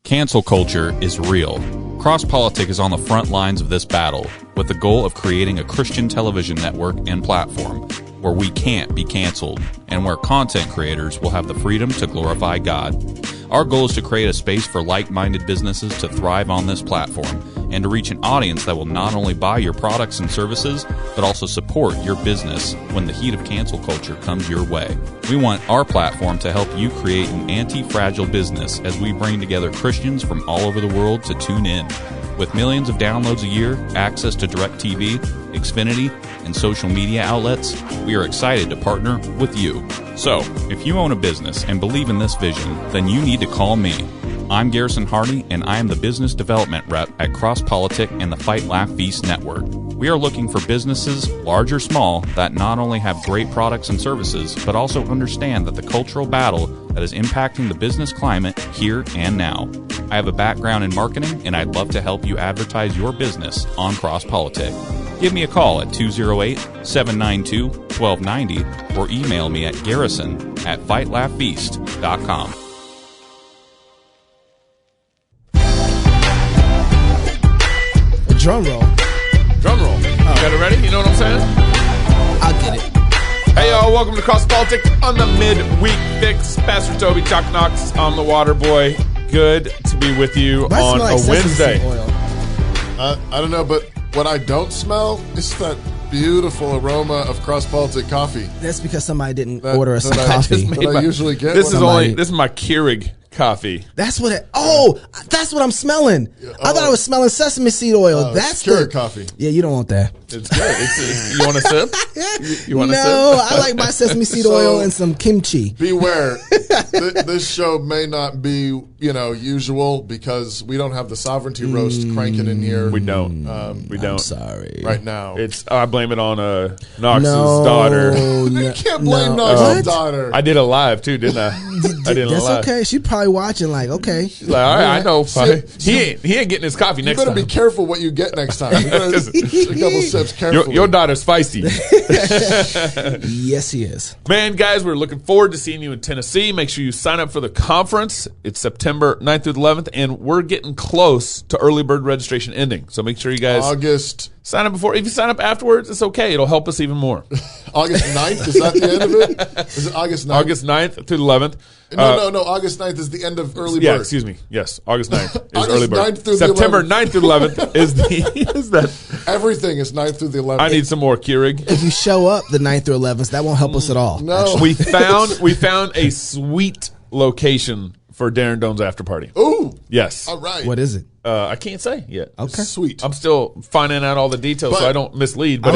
Cancel culture is real. Cross Politic is on the front lines of this battle with the goal of creating a Christian television network and platform where we can't be canceled and where content creators will have the freedom to glorify God. Our goal is to create a space for like-minded businesses to thrive on this platform and to reach an audience that will not only buy your products and services, but also support your business when the heat of cancel culture comes your way. We want our platform to help you create an anti-fragile business as we bring together Christians from all over the world to tune in. With millions of downloads a year, access to DirecTV, Xfinity, and social media outlets, we are excited to partner with you. So, if you own a business and believe in this vision, then you need to call me. I'm Garrison Hardy, and I am the business development rep at Cross Politic and the Fight Laugh Feast Network. We are looking for businesses, large or small, that not only have great products and services, but also understand that the cultural battle that is impacting the business climate here and now. I have a background in marketing, and I'd love to help you advertise your business on Cross Politic. Give me a call at 208-792-1290 or email me at garrison@fightlaughfeast.com. Drum roll. Drum roll. You got it ready? You know what I'm saying? I'll get it. Hey, y'all. Welcome to Cross Politic on the Midweek Fix. Pastor Toby, Chuck Knox, I'm the Water Boy. Good to be with you on a Wednesday. I don't know, but what I don't smell is that beautiful aroma of Cross Politic coffee. That's because somebody didn't order us some coffee. That I usually get. This is my Keurig coffee. That's what that's what I'm smelling. I thought I was smelling sesame seed oil. That's Keurig coffee. Yeah, you don't want that. It's good. You want a sip? You want a sip? No, I like my sesame seed oil and some kimchi. Beware. This show may not be, usual because we don't have the sovereignty roast cranking in here. We don't. We don't. I'm sorry. Right now. I blame it on Knox's daughter. You can't blame Knox's daughter. I did it live too, didn't I? I did it live. That's okay. She probably watching okay. She's like, all right, I know. He ain't getting his coffee next time. You better be careful what you get next time. You better take a couple steps carefully. Your daughter's feisty. Yes, he is. Man, guys, we're looking forward to seeing you in Tennessee. Make sure you sign up for the conference. It's September 9th through the 11th, and we're getting close to early bird registration ending. So make sure you guys sign up before. If you sign up afterwards, it's okay. It'll help us even more. August 9th? Is that the end of it? Is it August 9th? August 9th through the 11th. No. August 9th is the end of early bird. Yeah, excuse me. Yes, August 9th is August early bird. 9th through September the 11th. 9th through the 11th is that. Everything is 9th through the 11th. I need some more Keurig. If you show up the 9th or 11th, that won't help us at all. No. We found a sweet location for Darren Doan's after party. Ooh. Yes. All right. What is it? I can't say yet. Okay. Sweet. I'm still finding out all the details so I don't mislead. But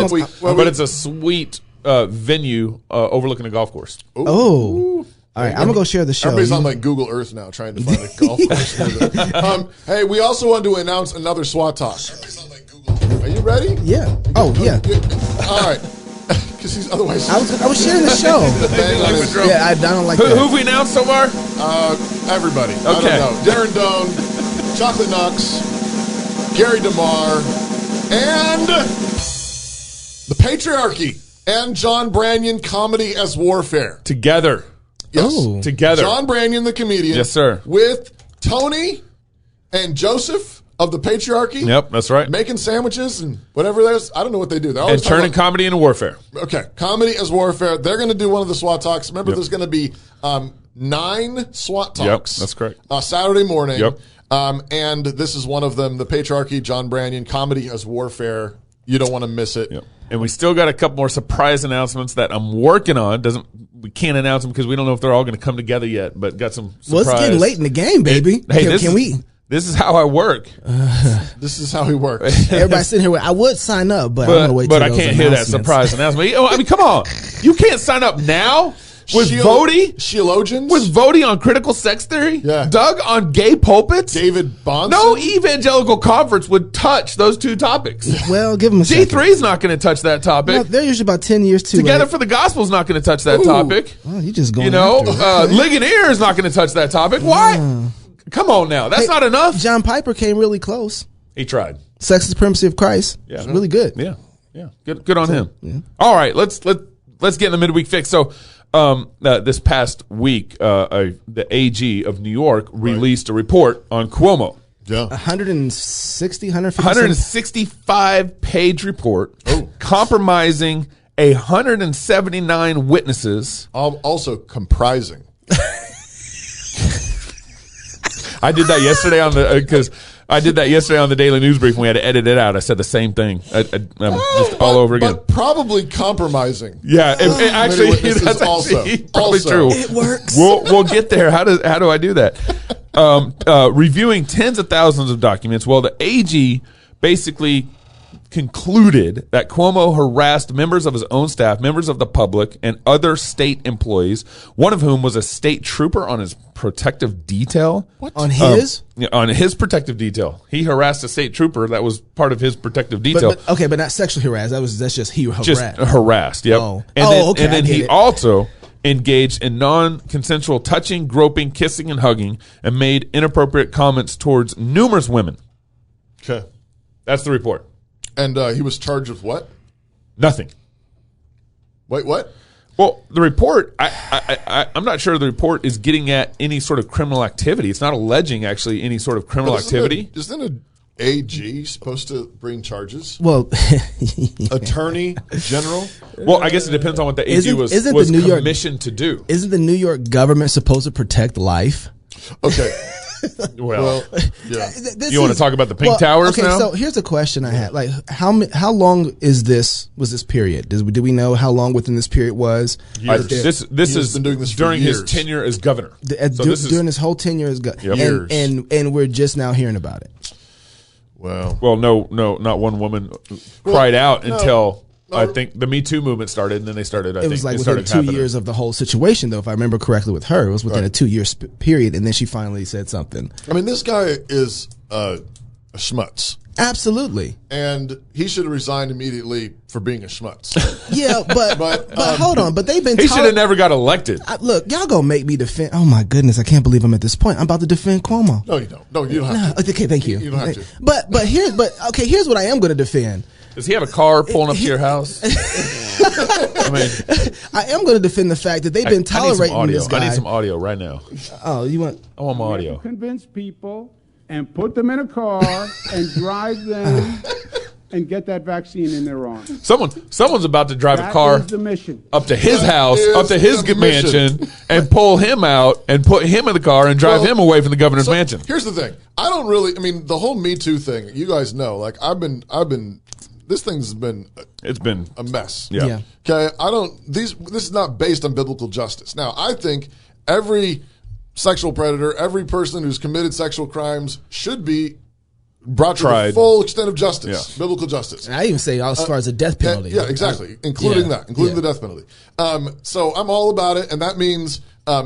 it's a sweet venue overlooking a golf course. Ooh. Oh. All right, I'm going to go share the show. Everybody's on Google Earth now trying to find a golf course. Hey, we also wanted to announce another SWAT talk. Are you ready? Yeah. Oh, yeah. All right. Because otherwise... I was sharing the show. Yeah, I don't like that. Who have we announced so far? Everybody. Okay. I don't know. Darren Doan, Chocolate Knox, Gary DeMar, and the Patriarchy and John Branyan, Comedy as Warfare. Together. Yes. Oh. Together. John Branyan, the comedian. Yes, sir. With Tony and Joseph of the Patriarchy. Yep, that's right. Making sandwiches and whatever that is. I don't know what they do. And turning comedy into warfare. Okay. Comedy as Warfare. They're going to do one of the SWAT talks. Remember, there's going to be 9 SWAT talks. Yep, that's correct. Saturday morning. Yep. And this is one of them, the Patriarchy, John Branyan, Comedy as Warfare. You don't want to miss it. Yep. And we still got a couple more surprise announcements that I'm working on. We can't announce them because we don't know if they're all going to come together yet, but got some surprise. Well, it's getting late in the game, baby. This is how I work. This is how he works. Everybody's sitting here. I would sign up, but I'm going to wait till But I can't hear that surprise announcement. I mean, come on. You can't sign up now? With Theologians? With Vody on critical sex theory? Yeah. Doug on gay pulpits? David Bonson? No evangelical conference would touch those two topics. Well, give them a second. G3's not going to touch that topic. No, they're usually about 10 years too Together late. for the Gospel's not going to touch that topic. Well, you just going Ligonier is not going to touch that topic. Why? Come on now. That's not enough. John Piper came really close. He tried. Sex Supremacy of Christ. Yeah. Really good. Yeah. Good on him. Yeah. All right. Let's get in the midweek fix. So, this past week, the AG of New York released a report on Cuomo. Yeah. 165-page report compromising 179 witnesses. Also comprising. I did that yesterday on the Daily News Brief, and we had to edit it out. I said the same thing, just all over again. But probably compromising. Yeah, that's also probably true. It works. We'll get there. How do I do that? Reviewing tens of thousands of documents. Well, the AG basically concluded that Cuomo harassed members of his own staff, members of the public, and other state employees, one of whom was a state trooper on his protective detail. What? On his? On his protective detail. He harassed a state trooper that was part of his protective detail. But not sexually harassed. That's just he harassed. Just harassed, yep. Oh. And then he also engaged in non-consensual touching, groping, kissing, and hugging, and made inappropriate comments towards numerous women. Okay. That's the report. And he was charged with what? Nothing. Wait, what? Well, the report, I'm not sure the report is getting at any sort of criminal activity. It's not alleging, actually, any sort of criminal activity. Isn't an AG supposed to bring charges? Well, Attorney General? Well, I guess it depends on what the AG was commissioned to do. Isn't the New York government supposed to protect life? Okay. Well, yeah. You want to talk about the Pink Towers now? So here's a question I had: like, how long was this period? Do we know how long within this period was? This is been doing this during his tenure as governor. During his whole tenure as governor, and we're just now hearing about it. Well, no, not one woman cried out until I think the Me Too movement started, and then they started. It was like within 2 years of the whole situation, though, if I remember correctly with her. It was within a 2-year period, and then she finally said something. I mean, this guy is a schmutz. Absolutely. And he should have resigned immediately for being a schmutz. Yeah, but hold on. But they've been He should have never got elected. Look, y'all gonna make me defend. Oh, my goodness. I can't believe I'm at this point. I'm about to defend Cuomo. No, you don't. No, you don't have to. Okay, thank you. You don't have to. But here's what I am going to defend. Does he have a car pulling up to your house? I am going to defend the fact that they've been tolerating this guy. I need some audio right now. Oh, you want? I want my audio. Convince people and put them in a car and drive them and get that vaccine in their arms. Someone's about to drive a car That is the mission. up to his house, up to his mansion, and pull him out and put him in the car and drive him away from the governor's mansion. Here's the thing. The whole Me Too thing, you guys know, like this thing's been a mess. Yeah. Okay. This is not based on biblical justice. Now, I think every sexual predator, every person who's committed sexual crimes should be brought to the full extent of justice, biblical justice. And I even say as far as the death penalty. Yeah, exactly. Including the death penalty. So I'm all about it. And that means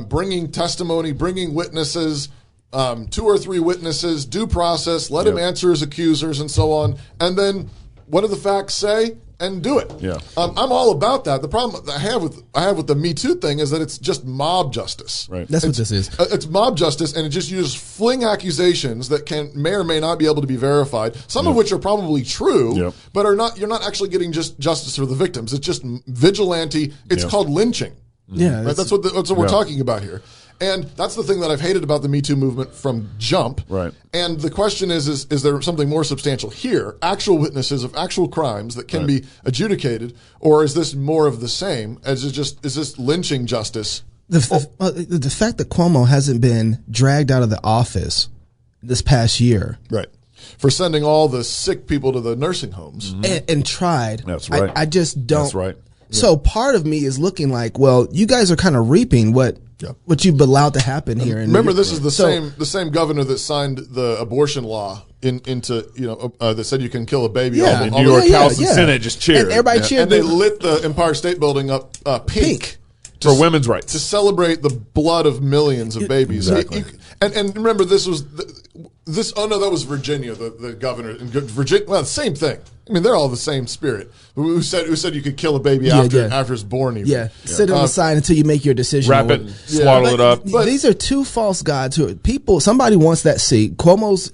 bringing testimony, bringing witnesses, 2 or 3 witnesses, due process, let him answer his accusers and so on. And then what do the facts say? And do it. Yeah. I'm all about that. The problem I have with the Me Too thing is that it's just mob justice. Right. That's what this is. It's mob justice, and it just uses fling accusations that may or may not be able to be verified. Some of which are probably true, but you're not actually getting just justice for the victims. It's just vigilante. It's called lynching. Yeah. Right? That's what we're talking about here. And that's the thing that I've hated about the Me Too movement from jump. Right. And the question is there something more substantial here? Actual witnesses of actual crimes that can be adjudicated, or is this more of the same? Is this lynching justice? The fact that Cuomo hasn't been dragged out of the office this past year. Right. For sending all the sick people to the nursing homes. And tried. That's right. I just don't. That's right. So part of me is looking like, well, you guys are kind of reaping what you've allowed to happen here. Remember, this is the same governor that signed the abortion law into that said you can kill a baby. The New York House and Senate just cheered. And everybody cheered. And they lit the Empire State Building up pink. For women's rights. To celebrate the blood of millions of babies. Exactly. And remember, this was that was Virginia, the governor. Virginia, well, same thing. I mean, they're all the same spirit. Who said you could kill a baby after it's born? Even. Sit on the side until you make your decision. Wrap it, swaddle it up. But these are two false gods somebody wants that seat.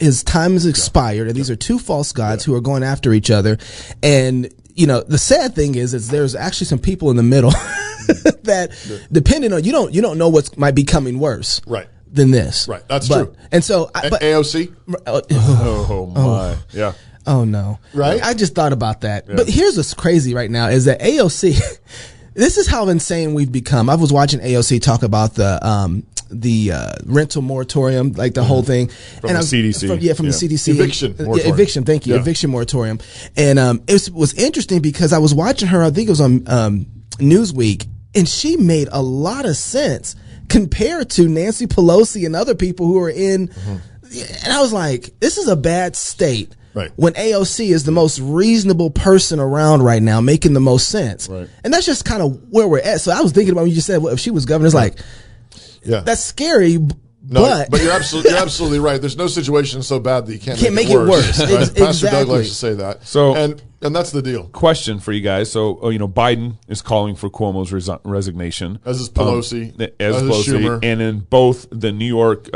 His time has expired, and these are two false gods who are going after each other. And the sad thing is there's actually some people in the middle that, depending on, you don't know what might be coming worse. Right. Than this. Right. That's true. And so, AOC. Oh my. Yeah. Oh no. Right. I just thought about that. Yeah. But here's what's crazy right now is that AOC, this is how insane we've become. I was watching AOC talk about the rental moratorium, like the whole thing. From the CDC. From the CDC. Eviction moratorium. Eviction, thank you. Yeah. Eviction moratorium. And it was interesting because I was watching her, I think it was on Newsweek, and she made a lot of sense compared to Nancy Pelosi and other people who are in. And I was like, this is a bad state. Right. When AOC is the most reasonable person around right now, making the most sense. Right. And that's just kind of where we're at. So I was thinking about when you just said, well, if she was governor, it's like, that's scary. No, but you're absolutely right. There's no situation so bad that you can't make it worse. Right? Pastor Doug likes to say that. So, and that's the deal. Question for you guys. So, Biden is calling for Cuomo's resignation. As is Pelosi. As Pelosi. Schumer. And then both the New York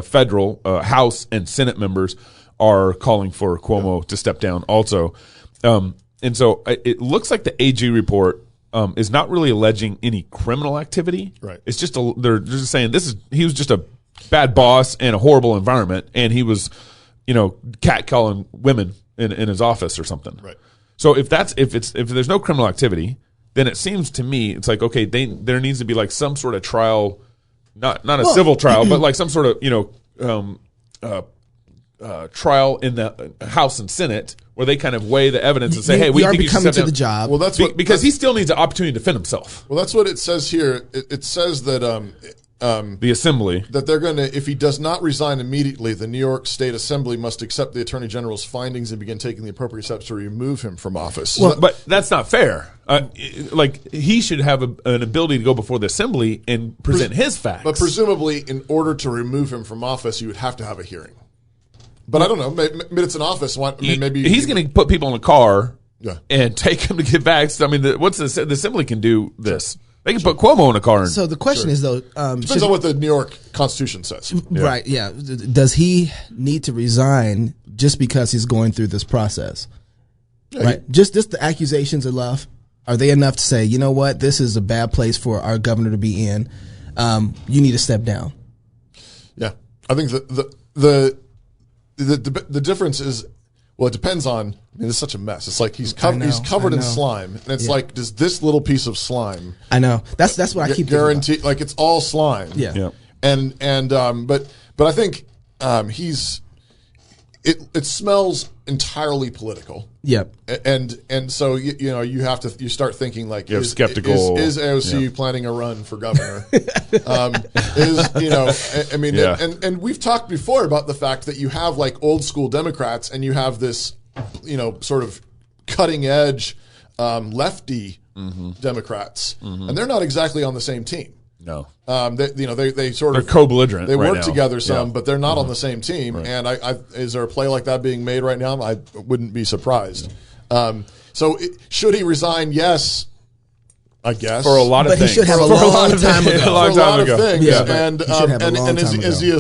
federal House and Senate members are calling for Cuomo to step down also. And so it looks like the AG report is not really alleging any criminal activity. Right. It's just they're just saying he was just a bad boss and a horrible environment, and he was, catcalling women in his office or something. Right. So if there's no criminal activity, then it seems to me it's like, okay, there needs to be like some sort of trial, not a civil trial, but like some sort of trial in the House and Senate where they kind of weigh the evidence and say, hey, we think you should step down. The job. Well, that's because he still needs an opportunity to defend himself. Well, that's what it says here. It says that the assembly, that they're going to, if he does not resign immediately, the New York State Assembly must accept the Attorney General's findings and begin taking the appropriate steps to remove him from office. Well, but that's not fair. Like he should have an ability to go before the assembly and present his facts. But presumably, in order to remove him from office, you would have to have a hearing. But I don't know. Maybe it's an office. Maybe he's going to put people in a car Yeah. and take him to get vaxxed. I mean, the assembly can do this. They can put Cuomo in a car. So the question is, though, depends on what the New York Constitution says. Right? Yeah. Does he need to resign just because he's going through this process? Yeah, right. Just the accusations of love, are they enough to say, you know what, this is a bad place for our governor to be in? You need to step down. Yeah, I think the difference is, well, it depends on. I mean, it's such a mess. It's like he's covered in slime, and it's like, does this little piece of slime? I know that's what I keep guarantee. Like it's all slime. Yeah. But I think it smells entirely political. Yep. And so you start thinking like, you're skeptical. Is AOC planning a run for governor? And we've talked before about the fact that you have like old school Democrats and you have this, sort of cutting edge lefty Democrats, and they're not exactly on the same team. No, they sort of they're co-belligerant. They work now. together some, but they're not on the same team. Right. And is there a play like that being made right now? I wouldn't be surprised. Should he resign? Yes, I guess for a lot of things. But he should have a long time ago. For a lot of things. Yeah, and is he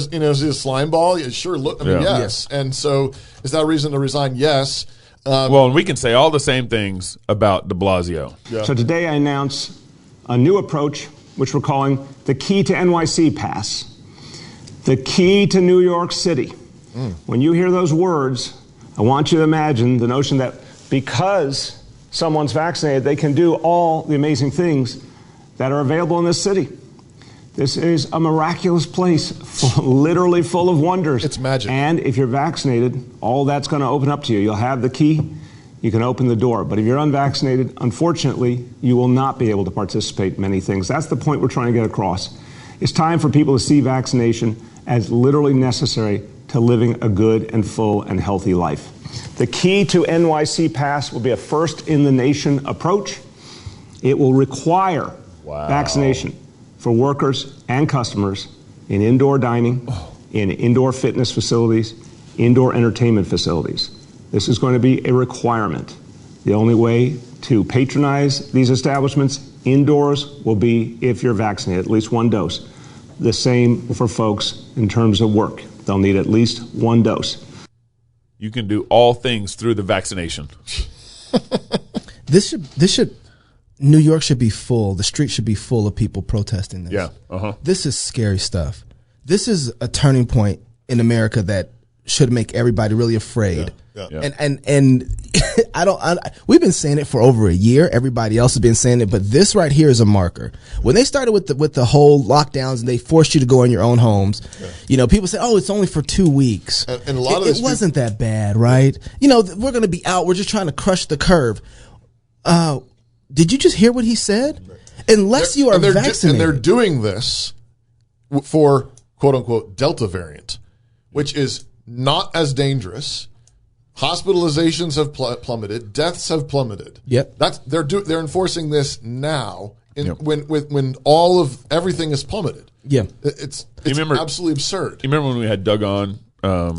a slime ball? Yeah, sure. Yes. And so is that a reason to resign? Yes. Well, and we can say all the same things about de Blasio. Yeah. So today I announce a new approach, which we're calling the Key to NYC Pass. The key to New York City. When you hear those words, I want you to imagine the notion that because someone's vaccinated, they can do all the amazing things that are available in this city. This is a miraculous place, literally full of wonders. It's magic. And if you're vaccinated, all that's going to open up to you. You'll have the key. You can open the door. But if you're unvaccinated, unfortunately, you will not be able to participate in many things. That's the point we're trying to get across. It's time for people to see vaccination as literally necessary to living a good and full and healthy life. The Key to NYC Pass will be a first-in-the-nation approach. It will require vaccination for workers and customers in indoor dining, in indoor fitness facilities, indoor entertainment facilities. This is going to be a requirement. The only way to patronize these establishments indoors will be if you're vaccinated, at least one dose. The same for folks in terms of work. They'll need at least one dose. You can do all things through the vaccination. This should New York should be full. The street should be full of people protesting this. Yeah. This is scary stuff. This is a turning point in America that should make everybody really afraid. Yeah. And we've been saying it for over a year. Everybody else has been saying it, but this right here is a marker. When they started with the whole lockdowns and they forced you to go in your own homes, people say, "Oh, it's only for 2 weeks." And a lot of it wasn't that bad, right? We're going to be out. We're just trying to crush the curve. Did you just hear what he said? Unless you are vaccinated, and they're doing this for quote unquote Delta variant, which is not as dangerous. Hospitalizations have plummeted. Deaths have plummeted. Yep. They're enforcing this now when all of everything is plummeted. Yeah. It's absolutely absurd. You remember when we had Doug on?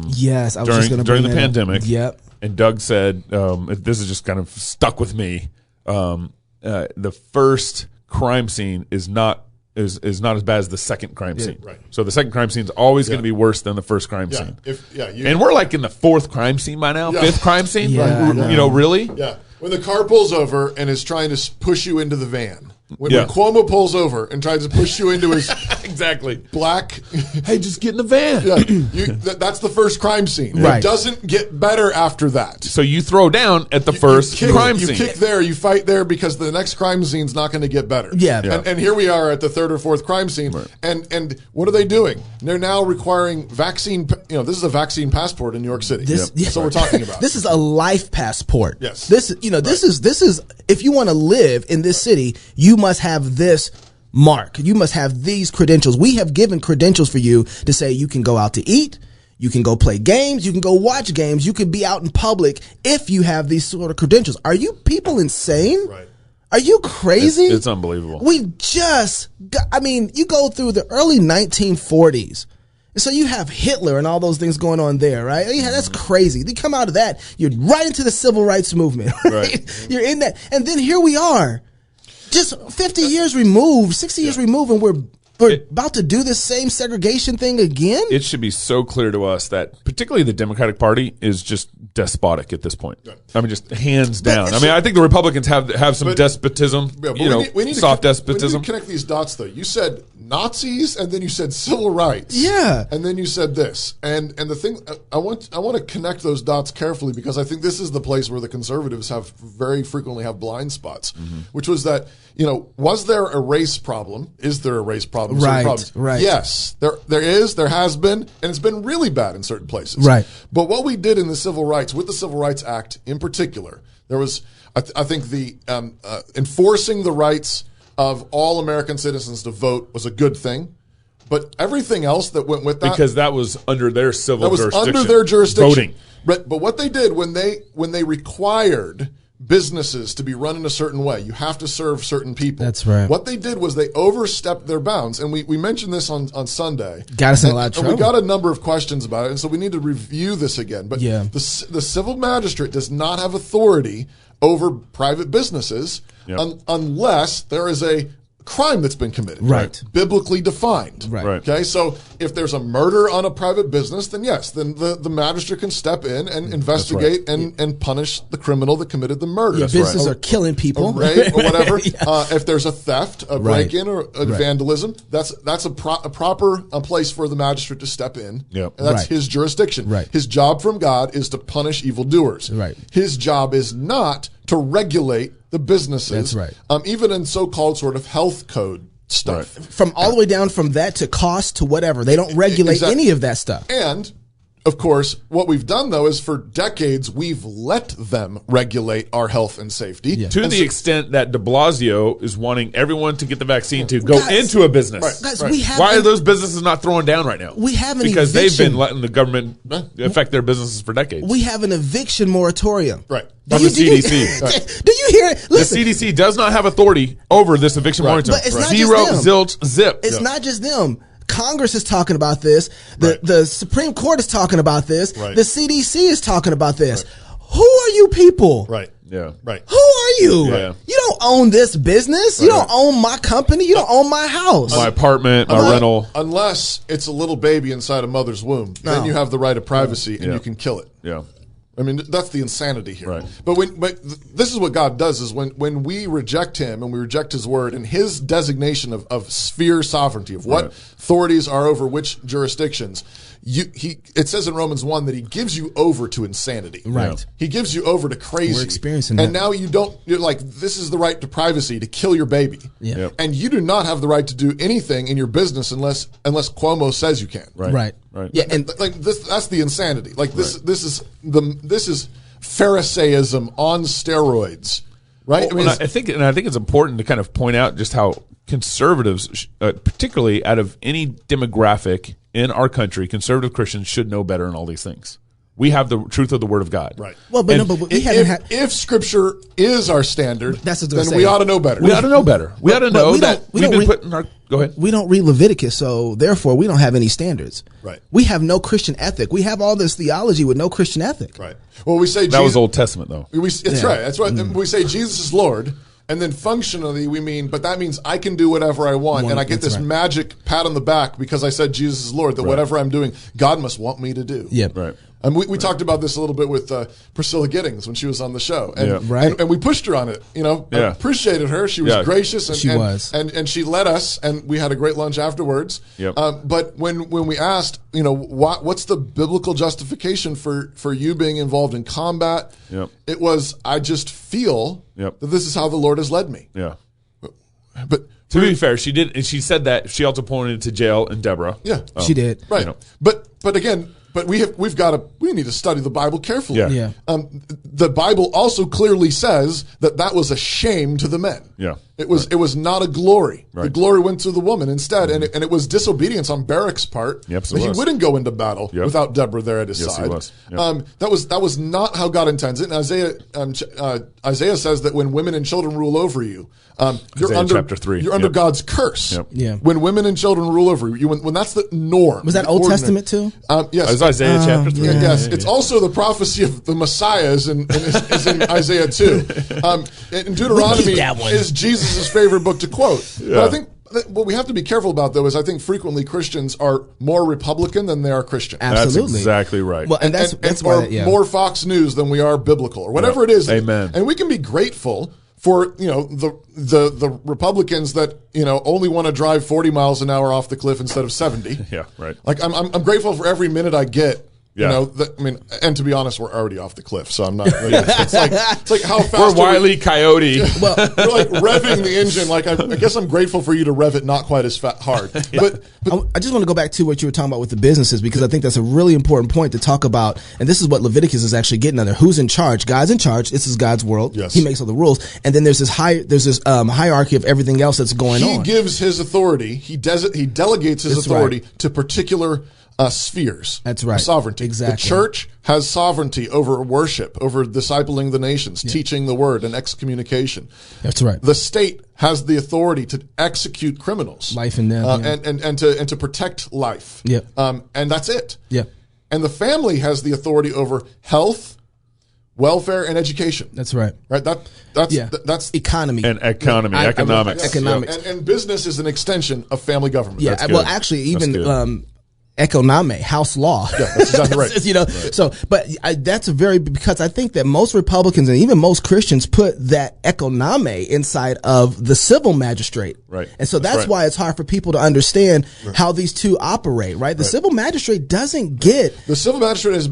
Yes, I was just going to during the pandemic. Yep. And Doug said, "This is just kind of stuck with me. The first crime scene is not as bad as the second crime scene. Right. So the second crime scene is always going to be worse than the first crime scene. And we're like in the fourth crime scene by now, fifth crime scene. Yeah. Really? Yeah. When the car pulls over and is trying to push you into the van. When Cuomo pulls over and tries to push you into his exactly black, hey, just get in the van. That's the first crime scene. Right. It doesn't get better after that. So you throw down at the first crime scene. You kick there, you fight there because the next crime scene's not going to get better. Yeah. And here we are at the third or fourth crime scene. Right. And what are they doing? They're now requiring vaccine. This is a vaccine passport in New York City. That's what we're talking about. This is a life passport. Yes. This is if you want to live in this city, you must have this mark. You must have these credentials. We have given credentials for you to say you can go out to eat, you can go play games, you can go watch games, you can be out in public if you have these sort of credentials. Are you people insane? Right. Are you crazy? It's unbelievable. You go through the early 1940s. So you have Hitler and all those things going on there, right? Yeah, that's crazy. You come out of that, you're right into the civil rights movement, right? You're in that. And then here we are, just 50 years removed, 60 years removed, and we're about to do this same segregation thing again? It should be so clear to us that particularly the Democratic Party is just despotic at this point. I mean, just hands down. I think the Republicans have some despotism, we need soft to despotism. Connect these dots, though. You said Nazis, and then you said civil rights. Yeah. And then you said this. And the thing, I want to connect those dots carefully because I think this is the place where the conservatives very frequently have blind spots, which was that, was there a race problem? Is there a race problem? Right. Yes, there is, there has been, and it's been really bad in certain places. Right. But what we did in the Civil Rights, with the Civil Rights Act in particular, there was, I think the enforcing the rights of all American citizens to vote was a good thing. But everything else that went with that, because that was under their jurisdiction. Voting. But what they did when they required businesses to be run in a certain way, you have to serve certain people. That's right. What they did was they overstepped their bounds, and we mentioned this on Sunday. Got us in a lot of trouble. And we got a number of questions about it, and so we need to review this again. But yeah. the civil magistrate does not have authority over private businesses unless there is a crime that's been committed. Right. Biblically defined. Right. Okay. So if there's a murder on a private business, then yes, then the magistrate can step in and investigate and punish the criminal that committed the murder. Yeah, businesses are killing people. A rape or whatever. Yeah. If there's a theft, a break-in, or a vandalism, that's a proper place for the magistrate to step in. Yep. And that's his jurisdiction. Right. His job from God is to punish evildoers. Right. His job is not to regulate the businesses. That's right. Even in so-called sort of health code stuff. From all the way down from that to cost to whatever. They don't regulate any of that stuff. And, of course, what we've done, though, is for decades, we've let them regulate our health and safety. Yeah. To the extent that de Blasio is wanting everyone to get the vaccine to go into a business. Guys, why are those businesses not throwing down right now? We have an because eviction. they've been letting the government affect their businesses for decades. We have an eviction moratorium. Right. From the CDC. Do you hear it? Listen, the CDC does not have authority over this eviction moratorium. But it's not Zero, just them. zilch, zip. It's not just them. Congress is talking about this. The Supreme Court is talking about this. Right. The CDC is talking about this. Who are you people? Right. Yeah. Right. Who are you? Yeah. You don't own this business. You don't own my company. You don't own my house. My apartment, my rental. Unless it's a little baby inside a mother's womb. Then you have the right of privacy and you can kill it. Yeah. I mean, that's the insanity here. Right. But this is what God does: is when we reject Him and we reject His word and His designation of sphere sovereignty, of what authorities are over which jurisdictions. It says in Romans 1 that He gives you over to insanity. Right. He gives you over to crazy. We're experiencing that. And now you're like, this is the right to privacy, to kill your baby. Yeah. Yep. And you do not have the right to do anything in your business unless Cuomo says you can. Right. Yeah, and Like that's the insanity. Like this is Pharisaism on steroids. Right? Well, I think it's important to kind of point out just how conservatives, particularly out of any demographic in our country, conservative Christians should know better in all these things. We have the truth of the Word of God. Right. well, but we haven't had. If Scripture is our standard, That's what then they're we saying. ought to know better. We ought to know better. We ought to but know we that don't- we we've don't been read- put in our. Go ahead. We don't read Leviticus, so therefore we don't have any standards. Right. We have no Christian ethic. We have all this theology with no Christian ethic. Right. Well, we say That was Old Testament, though. That's right. That's right. We say Jesus is Lord, and then functionally we mean, but that means I can do whatever I want, and I get That's this right. magic pat on the back because I said Jesus is Lord. That whatever I'm doing, God must want me to do. Yeah. Right. And we talked about this a little bit with Priscilla Giddings when she was on the show, and, Yeah. Right. and we pushed her on it. I Yeah. appreciated her. She was Yeah. gracious, and She was. and she led us, and we had a great lunch afterwards. Yep. But when we asked, what's the biblical justification for you being involved in combat? Yep. It was, I just feel Yep. that this is how the Lord has led me. Yeah. But To be fair, she did, and she said that she also pointed to Jael and Deborah. yeah, She did. right. You know. But again, we need to study the Bible carefully. Yeah. Yeah. The Bible also clearly says that was a shame to the men. Yeah. It was not a glory. The Right. glory went to the woman instead, and it was disobedience on Barak's part. Yep, so that it he was. wouldn't go into battle Yep. without Deborah there at his Yes, he side. was. Yep. That was not how God intends it. And Isaiah says that when women and children rule over you, you're Isaiah under chapter 3. You're under Yep. God's curse. Yep. Yeah. When women and children rule over you, when that's the norm. Was that the Old ordinary- Testament too? Yes. It was Isaiah chapter 3. yeah. Yes, it's also the prophecy of the Messiah is in Isaiah 2. And Deuteronomy that one. is Jesus' favorite book to quote. But I think what we have to be careful about, though, is I think frequently Christians are more Republican than they are Christian. Absolutely. That's exactly right. Well, and that's or why. Yeah. more Fox News than we are biblical, or whatever it is. Amen. And we can be grateful for the Republicans that only want to drive 40 miles an hour off the cliff instead of 70. Yeah, right. Like I'm grateful for every minute I get. Yeah. And to be honest, we're already off the cliff, so I'm not. It's like how fast We're Wile E. Coyote. Well, we're like revving the engine. Like I guess I'm grateful for you to rev it not quite as hard. But I just want to go back to what you were talking about with the businesses, because I think that's a really important point to talk about. And this is what Leviticus is actually getting under. Who's in charge? God's in charge. This is God's world. Yes. He makes all the rules. And then there's this hierarchy of everything else that's going he on. gives his authority. He delegates his That's authority right. to particular spheres. That's right. Of sovereignty. Exactly. The church has sovereignty over worship, over discipling the nations, teaching the word, and excommunication. That's right. The state has the authority to execute criminals, Life and death, yeah. and to protect life. Yeah. And that's it. Yeah. And the family has the authority over health, welfare, and education. That's right. Right. That's Economy. And economy, economics. Economics. And business is an extension of family government. Yeah, That's well, good. actually, That's even good. econome, house law. Yeah, that's exactly right. So, but that's because I think that most Republicans and even most Christians put that econome inside of the civil magistrate. Right. And so that's right. why it's hard for people to understand how these two operate, right? The civil magistrate doesn't get. The civil magistrate has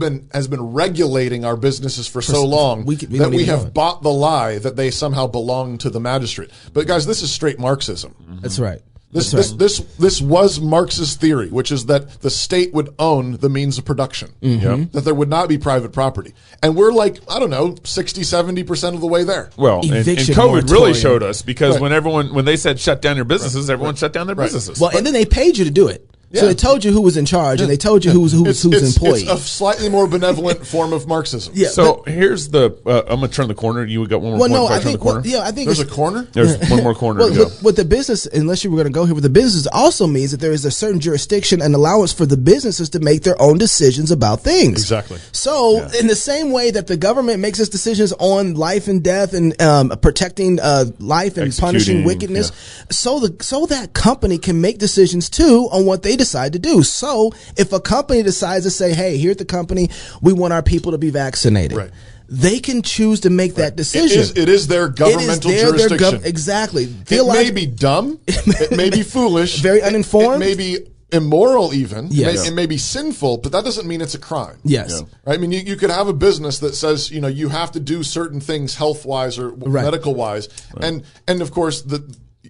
been regulating our businesses for so long we that don't we even know have it. bought the lie that they somehow belong to the magistrate. But guys, this is straight Marxism. That's right. This was Marx's theory, which is that the state would own the means of production, that there would not be private property. And we're like, I don't know, 60, 70% of the way there. Well, and Eviction COVID really moratorium. showed us, because Right. when they said shut down your businesses, everyone shut down their businesses. Well, and then they paid you to do it. So Yeah. they told you who was in charge, and they told you who's employee. It's a slightly more benevolent form of Marxism. Yeah. So here's the. I'm going to turn the corner. You got one more Well, point no, before I I turn think. the corner. I think There's a it's- corner? There's one more corner Well, to go. with the business, unless you were going to go here with the business, also means that there is a certain jurisdiction and allowance for the businesses to make their own decisions about things. Exactly. So, in the same way that the government makes its decisions on life and death and protecting life and punishing Executing, wickedness, so that company can make decisions too on what they decide to do. So if a company decides to say, hey, here at the company, we want our people to be vaccinated. Right. They can choose to make that decision. It is their governmental jurisdiction. Exactly. It may be dumb. It may be foolish. Very uninformed. It may be immoral even. Yes. It may be sinful, but that doesn't mean it's a crime. Yes. Right? I mean, you could have a business that says, you have to do certain things health-wise or medical-wise. Right. And of course,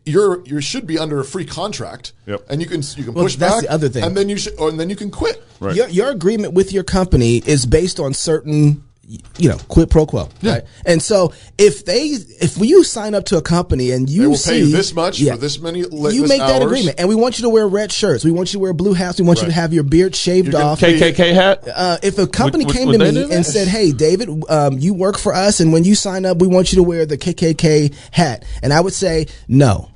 you should be under a free contract. Yep. And you can push back. That's the other thing. And then you can quit. Right. Your agreement with your company is based on certain, quid pro quo, right? And so if you sign up to a company and you they will pay you this much for this many you make that agreement, and we want you to wear red shirts, we want you to wear blue hats, we want you to have your beard shaved off. KKK hat. If a company came to me and said, "Hey, David, you work for us, and when you sign up, we want you to wear the KKK hat," and I would say no.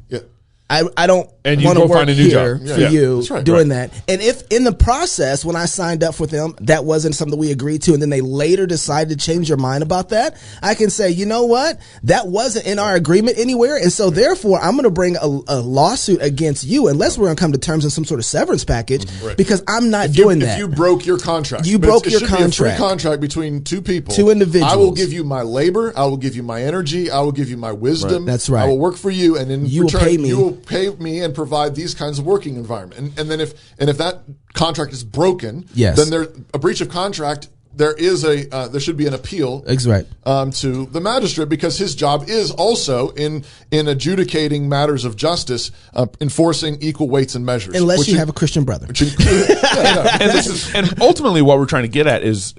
I don't want to work here for you doing that. And if in the process, when I signed up for them, that wasn't something we agreed to, and then they later decided to change their mind about that, I can say, you know what? That wasn't in our agreement anywhere. And so therefore, I'm going to bring a lawsuit against you unless we're going to come to terms in some sort of severance package because I'm not doing that. If you broke your contract. You broke your contract. It should be a free contract between two people. Two individuals. I will give you my labor. I will give you my energy. I will give you my wisdom. That's right. I will work for you. And in you return, will pay me. You will pay me and provide these kinds of working environment. And then if that contract is broken, then there's a breach of contract. There should be an appeal to the magistrate because his job is also in adjudicating matters of justice, enforcing equal weights and measures. Unless you have a Christian brother. And ultimately what we're trying to get at is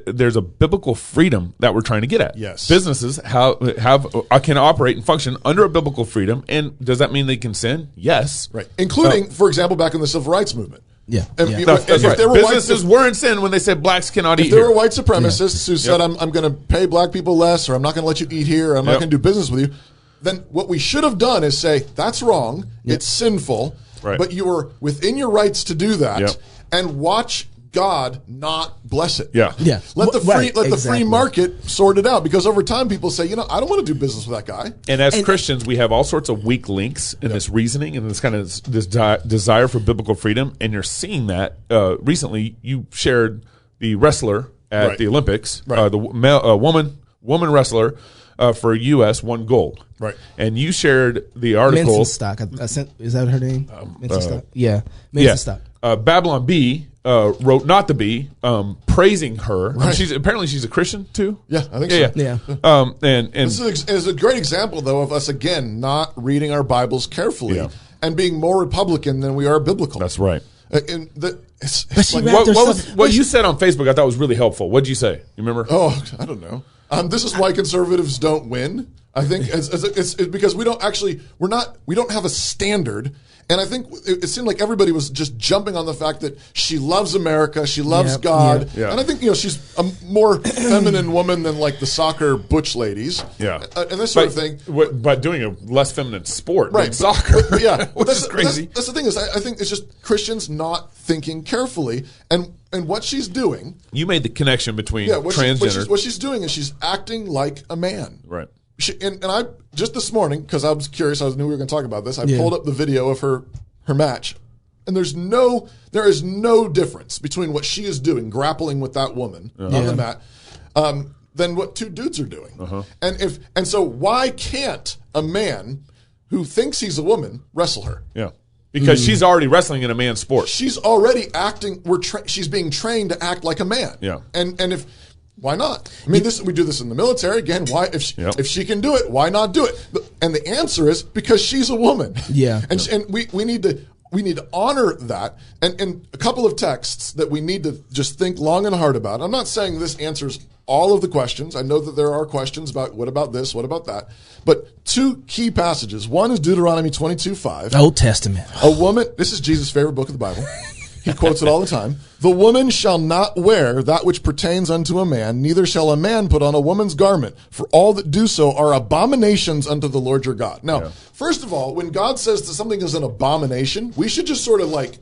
there's a biblical freedom that we're trying to get at. Yes. Businesses can operate and function under a biblical freedom. And does that mean they can sin? Yes. Right. Including, for example, back in the civil rights movement. If there were businesses were in sin when they said blacks cannot eat. If there were white supremacists who said, I'm going to pay black people less, or I'm not going to let you eat here, or I'm not going to do business with you, then what we should have done is say, that's wrong, it's sinful, but you are within your rights to do that, and watch God not bless it. Let the free market sort it out, because over time people say, I don't want to do business with that guy. And as Christians, we have all sorts of weak links in this reasoning and this kind of this desire for biblical freedom. And you're seeing that recently. You shared the wrestler at the Olympics, the woman wrestler for U.S. won gold. Right. And you shared the article. Mensa Stock. Is that her name? Mensa Stock. Yeah. Mensa Stock. Babylon B wrote not the B, praising her. Right. She's a Christian too. Yeah, I think so. Yeah. And this is a great example though of us again not reading our Bibles carefully and being more Republican than we are biblical. That's right. What you said on Facebook I thought was really helpful. What did you say? You remember? Oh, I don't know. This is why conservatives don't win. I think it's because we don't have a standard. And I think it seemed like everybody was just jumping on the fact that she loves America, she loves God. Yeah. And I think, she's a more feminine woman than like the soccer butch ladies. Yeah. And this sort of thing. But doing a less feminine sport than soccer. Which is crazy. That's the thing is I think it's just Christians not thinking carefully. And what she's doing. You made the connection between transgender. What she's doing is she's acting like a man. Right. And I just this morning, because I was curious, I knew we were going to talk about this. I pulled up the video of her match, and there is no difference between what she is doing, grappling with that woman on the mat, than what two dudes are doing. And so why can't a man who thinks he's a woman wrestle her? Yeah. Because she's already wrestling in a man's sport. She's already acting. She's being trained to act like a man. Yeah. And if. Why not? I mean, we do this in the military. Again, why if she can do it, why not do it? And the answer is because she's a woman. Yeah. And we need to honor that. And a couple of texts that we need to just think long and hard about. I'm not saying this answers all of the questions. I know that there are questions about what about this, what about that. But two key passages. One is Deuteronomy 22:5. Old Testament. A woman. This is Jesus' favorite book of the Bible. He quotes it all the time. The woman shall not wear that which pertains unto a man, neither shall a man put on a woman's garment, for all that do so are abominations unto the Lord your God. Now, first of all, when God says that something is an abomination, we should just sort of like,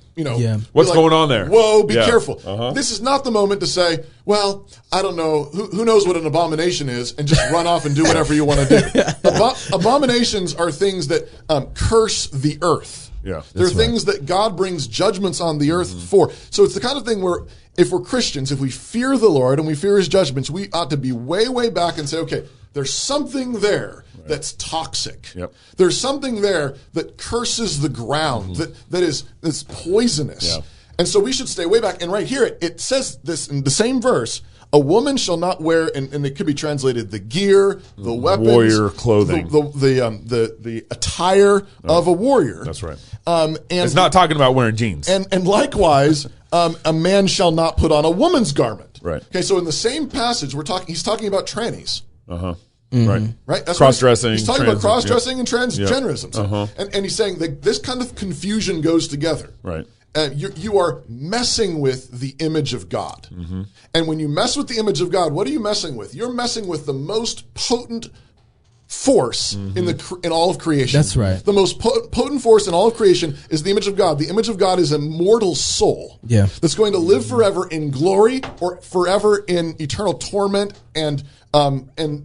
what's going on there? Whoa, be careful. This is not the moment to say, well, I don't know, who knows what an abomination is, and just run off and do whatever you want to do. Abominations are things that curse the earth. Yeah. There are things that God brings judgments on the earth for. So it's the kind of thing where if we're Christians, if we fear the Lord and we fear his judgments, we ought to be way, way back and say, okay, there's something there that's toxic. Yep. There's something there that curses the ground, that's poisonous. Yeah. And so we should stay way back. And right here, it says this in the same verse, a woman shall not wear, and it could be translated, the gear, the weapons, warrior clothing, the attire of a warrior. That's right. And it's not talking about wearing jeans. And likewise, a man shall not put on a woman's garment. Right. Okay. So in the same passage, he's talking about trannies. Right. Right. That's Cross-dressing. He's talking about cross-dressing and transgenderism. Yep. And he's saying that this kind of confusion goes together. Right. You are messing with the image of God. And when you mess with the image of God, what are you messing with? You're messing with the most potent force in all of creation. That's right. The most potent force in all of creation is the image of God. The image of God is a mortal soul that's going to live forever in glory or forever in eternal torment and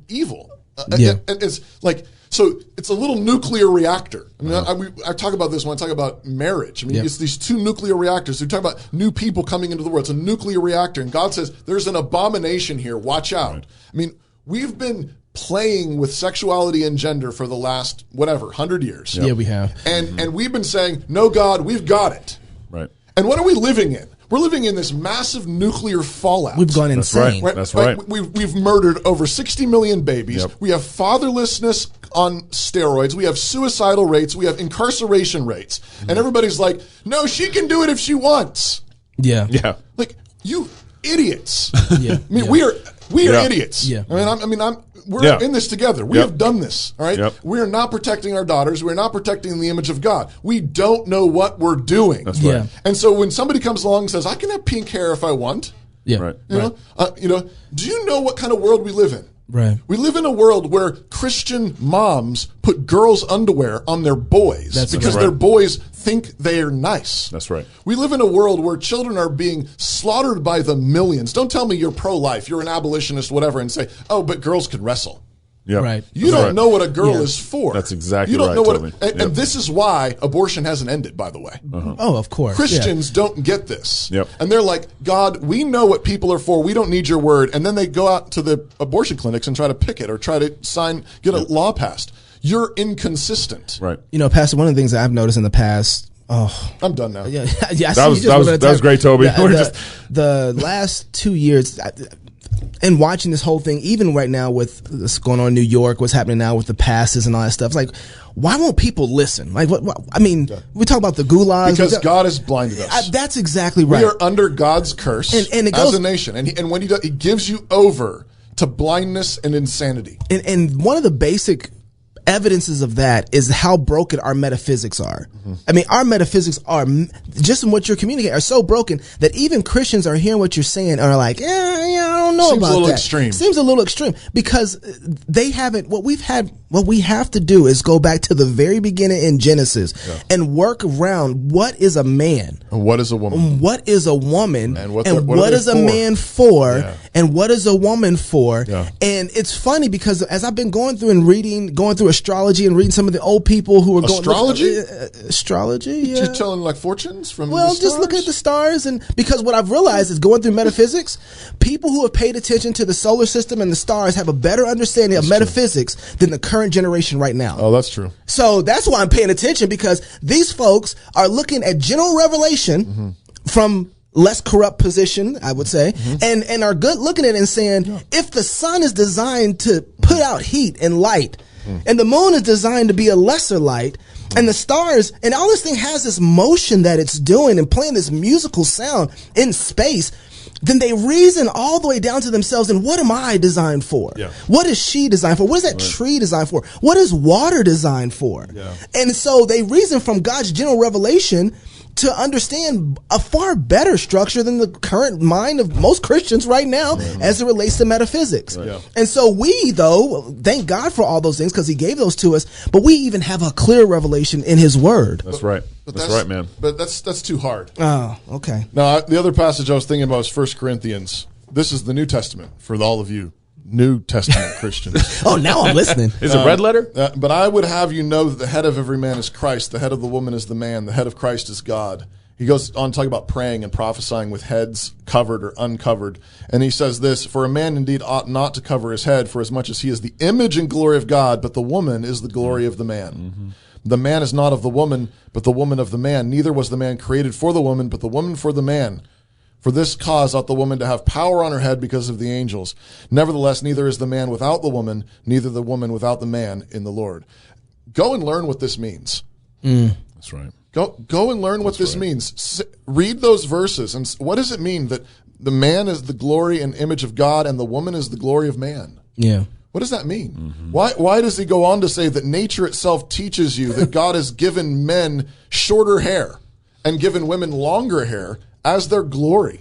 evil. And it's like, so it's a little nuclear reactor. I mean, I talk about this when I talk about marriage. I mean, it's these two nuclear reactors. We talk about new people coming into the world. It's a nuclear reactor. And God says, there's an abomination here. Watch out. Right. I mean, we've been playing with sexuality and gender for the last, 100 years. Yeah, we have. And we've been saying, no, God, we've got it. Right. And what are we living in? We're living in this massive nuclear fallout. We've gone insane. That's right. We've murdered over 60 million babies. Yep. We have fatherlessness on steroids. We have suicidal rates. We have incarceration rates. And everybody's like, no, she can do it if she wants. Yeah. Yeah. Like, you idiots. Yeah. I mean, we are idiots. Yeah. We're in this together. We have done this. All right. Yep. We are not protecting our daughters. We're not protecting the image of God. We don't know what we're doing. That's right. Yeah. And so when somebody comes along and says, I can have pink hair if I want. Yeah. Right. You know, do you know what kind of world we live in? Right. We live in a world where Christian moms put girls' underwear on their boys because their boys think they're nice. That's right. We live in a world where children are being slaughtered by the millions. Don't tell me you're pro-life, you're an abolitionist, whatever, and say, oh, but girls can wrestle. Yep. Right. You don't know what a girl is for. That's exactly you don't right, know what, Toby. and this is why abortion hasn't ended, by the way. Oh, of course. Christians don't get this. Yep. And they're like, God, we know what people are for. We don't need your word. And then they go out to the abortion clinics and try to picket or try to get a law passed. You're inconsistent. Right. You know, Pastor, one of the things that I've noticed in the past. Oh, I'm done now. Yeah. That was great, Toby. The last 2 years. And watching this whole thing, even right now with what's going on in New York, what's happening now with the passes and all that stuff, it's like, why won't people listen? Like, what I mean, we talk about the gulags. Because God has blinded us. That's exactly right. We are under God's curse and it goes, as a nation. And when he gives you over to blindness and insanity. And one of the basic evidences of that is how broken our metaphysics are. I mean, our metaphysics are, just in what you're communicating, are so broken that even Christians are hearing what you're saying and are like, I don't know about that. Seems a little extreme. Seems a little extreme because they haven't, what we have to do is go back to the very beginning in Genesis and work around what is a man? And what is a woman? What is a woman? And what is a man for? Yeah. And what is a woman for? Yeah. And it's funny because as I've been going through astrology and reading some of the old people who are astrology? Astrology, yeah. Just telling like fortunes from well, the stars? just looking at the stars, and because what I've realized is going through metaphysics, people who have paid attention to the solar system and the stars have a better understanding of metaphysics than the current generation right now. Oh, that's true. So that's why I'm paying attention, because these folks are looking at general revelation from less corrupt position, I would say, and are good looking at it and saying, if the sun is designed to put out heat and light, and the moon is designed to be a lesser light, and the stars, and all this thing has this motion that it's doing and playing this musical sound in space, then they reason all the way down to themselves, and what am I designed for? Yeah. What is she designed for? What is that tree designed for? What is water designed for? Yeah. And so they reason from God's general revelation to understand a far better structure than the current mind of most Christians right now as it relates to metaphysics. Right. Yeah. And so we, though, thank God for all those things because he gave those to us, but we even have a clear revelation in his word. That's right. That's right, man. But that's too hard. Oh, okay. Now, the other passage I was thinking about was 1 Corinthians. This is the New Testament for all of you New Testament Christians. Oh, now I'm listening. Is it red letter? But I would have you know that the head of every man is Christ. The head of the woman is the man. The head of Christ is God. He goes on to talk about praying and prophesying with heads covered or uncovered. And he says this, for a man indeed ought not to cover his head, for as much as he is the image and glory of God, but the woman is the glory of the man. Mm-hmm. The man is not of the woman, but the woman of the man. Neither was the man created for the woman, but the woman for the man. For this cause ought the woman to have power on her head because of the angels. Nevertheless, neither is the man without the woman, neither the woman without the man in the Lord. Go and learn what this means. That's right. Go and learn what this means. Read those verses. And what does it mean that the man is the glory and image of God and the woman is the glory of man? Yeah. What does that mean? Mm-hmm. Why does he go on to say that nature itself teaches you that God has given men shorter hair and given women longer hair as their glory?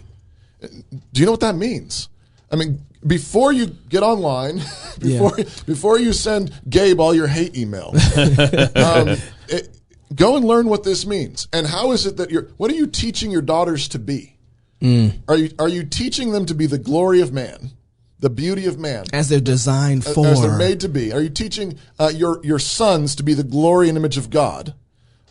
Do you know what that means? I mean, before you get online, before you send Gabe all your hate email, go and learn what this means. And how is it that what are you teaching your daughters to be? Are you teaching them to be the glory of man, the beauty of man? As they're designed for. As they're made to be. Are you teaching your sons to be the glory and image of God?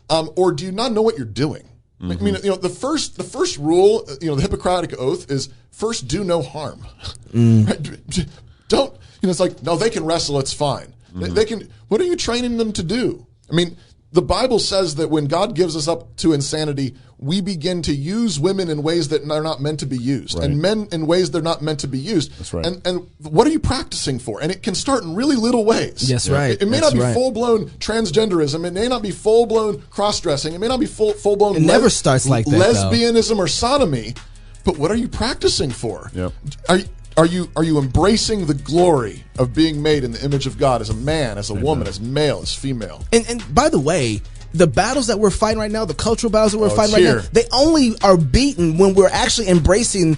Or do you not know what you're doing? Mm-hmm. I mean, the first rule, the Hippocratic Oath is first do no harm. Right? Don't, it's like, no, they can wrestle, it's fine. They can, what are you training them to do? I mean, the Bible says that when God gives us up to insanity, we begin to use women in ways that are not meant to be used, and men in ways they're not meant to be used. That's right. And what are you practicing for? And it can start in really little ways. Yes, right. It may not be full-blown transgenderism. It may not be full-blown cross-dressing. It may not be full-blown. It never starts like that, lesbianism or sodomy. But what are you practicing for? Yep. Are you embracing the glory of being made in the image of God as a man, as a woman, as male, as female? And by the way, the battles that we're fighting right now, the cultural battles that we're fighting right now, they only are beaten when we're actually embracing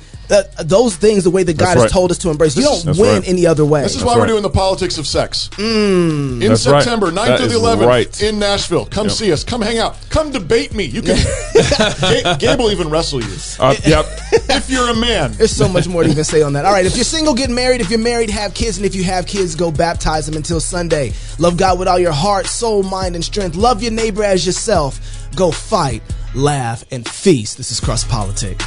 those things the way that God has told us to embrace. You don't win any other way. This is why we're doing the politics of sex. In September, 9th through the 11th in Nashville. Come see us. Come hang out. Come debate me. You can. Gabe will even wrestle you. If you're a man. There's so much more to even say on that. All right, if you're single, get married. If you're married, have kids. And if you have kids, go baptize them until Sunday. Love God with all your heart, soul, mind, and strength. Love your neighbor as yourself. Go fight, laugh, and feast. This is Cross Politic.